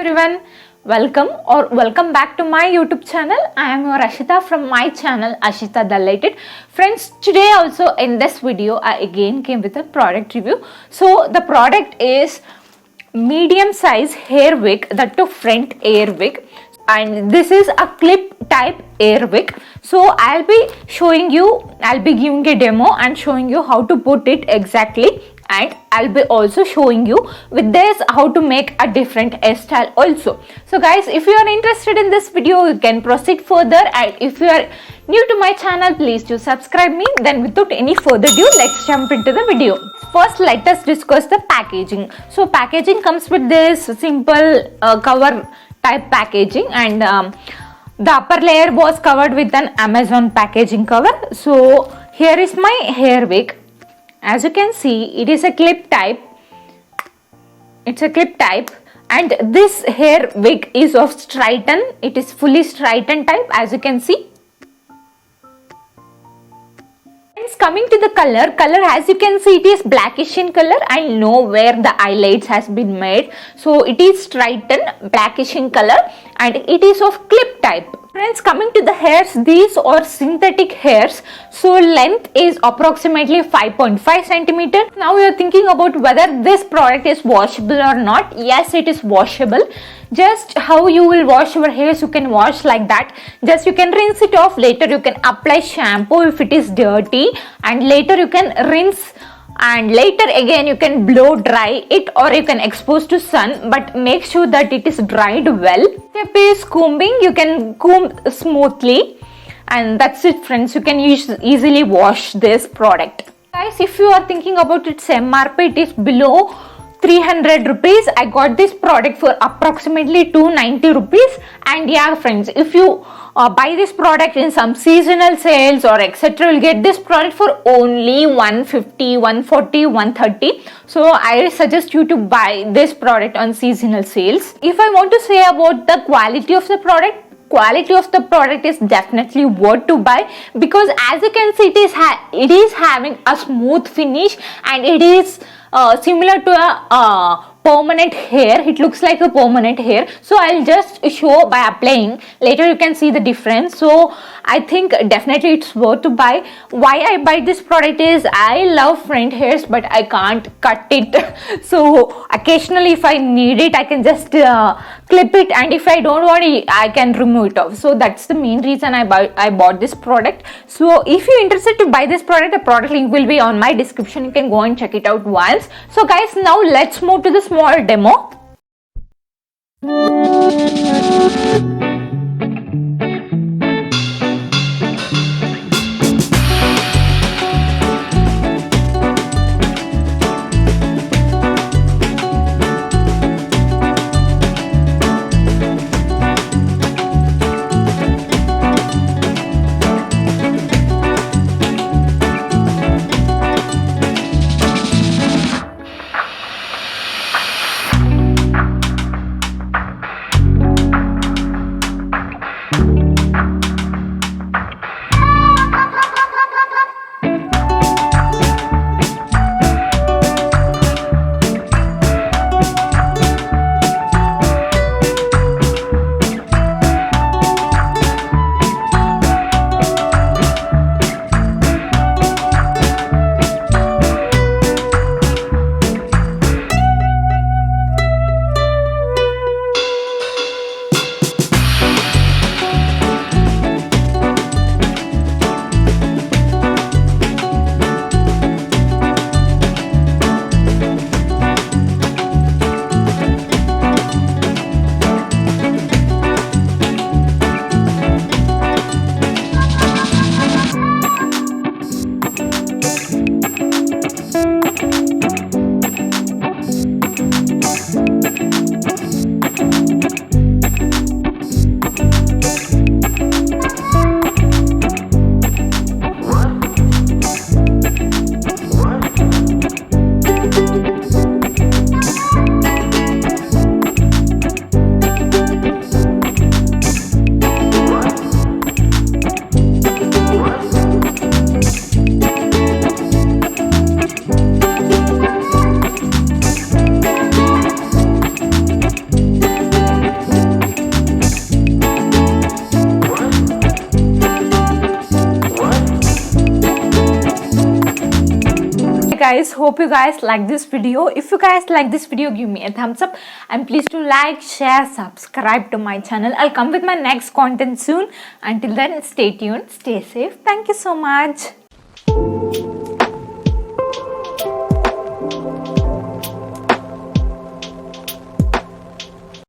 everyone, welcome back to my YouTube channel. I am your Ashita from my channel Ashita Delighted. Friends, today also in this video I again came with a product review. So the product is medium size hair wig, that too front hair wig, and this is a clip type hair wig. So I'll be giving a demo and showing you how to put it exactly, and I'll be also showing you with this how to make a different hairstyle also. So guys, if you are interested in this video, you can proceed further, and if you are new to my channel, please do subscribe me. Then without any further ado, let's jump into the video. First, let us discuss the packaging. So packaging comes with this simple cover type packaging, and the upper layer was covered with an Amazon packaging cover. So here is my hair wig. As you can see, it is a clip type. It's a clip type, and this hair wig is of straighten. It is fully straighten type, as you can see. Coming to the color as you can see, it is blackish in color. I know where the highlights has been made, so it is straighten blackish in color, and it is of clip type. Friends, coming to the hairs, these are synthetic hairs, so length is approximately 5.5 centimeters. Now you are thinking about whether this product is washable or not. Yes, it is washable. Just how you will wash your hairs, you can wash like that. Just you can rinse it off. Later you can apply shampoo if it is dirty, and later you can rinse, and later again you can blow dry it, or you can expose to sun, but make sure that it is dried well. Step is combing. You can comb smoothly, and that's it, friends. You can easily wash this product. Guys, if you are thinking about its MRP, it is below 300 rupees. I got this product for approximately 290 rupees. And yeah, friends, if you buy this product in some seasonal sales or etc., you'll get this product for only 150, 140, 130. So I suggest you to buy this product on seasonal sales. If I want to say about the quality of the product is definitely worth to buy, because as you can see, it is having a smooth finish, and it is similar to a permanent hair. It looks like a permanent hair. So I'll just show by applying. Later you can see the difference. So I think definitely it's worth to buy. Why I buy this product is I love front hairs, but I can't cut it. So occasionally if I need it, I can just clip it, and if I don't want it, I can remove it off. So that's the main reason I bought this product. So if you're interested to buy this product, the product link will be on my description. You can go and check it out once. So guys, now let's move to the small demo. guys, hope you guys like this video. If you guys like this video, give me a thumbs up and please do like, share, subscribe to my channel. I'll come with my next content soon. Until then, stay tuned, stay safe. Thank you so much.